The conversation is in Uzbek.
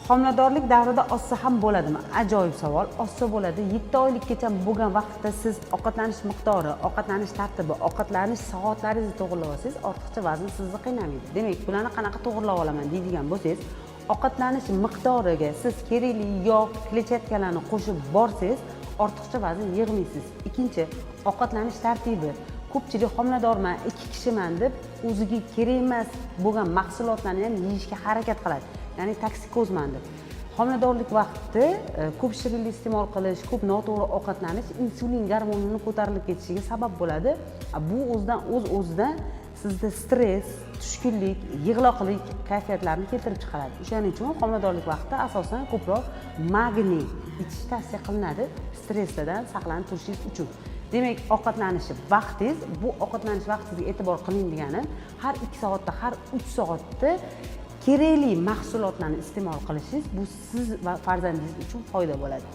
Homiladorlik davrida ozsa ham bo'ladimi? Ajoyib savol. Ozsa bo'ladi. 7 oylikgacha bo'lgan vaqtda siz ovqatlanish miqdori, ovqatlanish tartibi, ovqatlanish soatlaringizni to'g'irlab olsangiz, ortiqcha vazn sizni qiynamaydi. Demak, bularni qanaqa to'g'irlab olaman deydigan bo'lsangiz, ovqatlanish miqdoriga siz kerakli yog', kletchatkalarni qo'shib borsangiz, ortiqcha vazn yig'maysiz. Ikkinchi, ovqatlanish tartibi. Ko'pchilik homiladorman, 2 kishiman deb o'ziga kerak emas bo'lgan mahsulotlarni ham yeyishga harakat qiladi. Ya'ni toksikozman deb. Homiladorlik vaqtida ko'p shirinlik iste'mol qilish, ko'p noto'g'ri ovqatlanish insulin gormonining ko'tarilib ketishiga sabab bo'ladi. Bu o'zidan sizda stress, tushkunlik, yig'loqlik kayfiyatlarini keltirib chiqaradi. O'shaning uchun homiladorlik vaqtida asosan ko'proq magniy ichish tavsiya qilinadi stressdan saqlanib turishingiz uchun. Demak, ovqatlanish vaqtingiz, bu ovqatlanish vaqtingizga e'tibor qiling degani, har 2 soatda, har 3 soatda kerakli mahsulotlarni iste'mol qilishingiz bu siz va farzandingiz uchun foyda bo'ladi.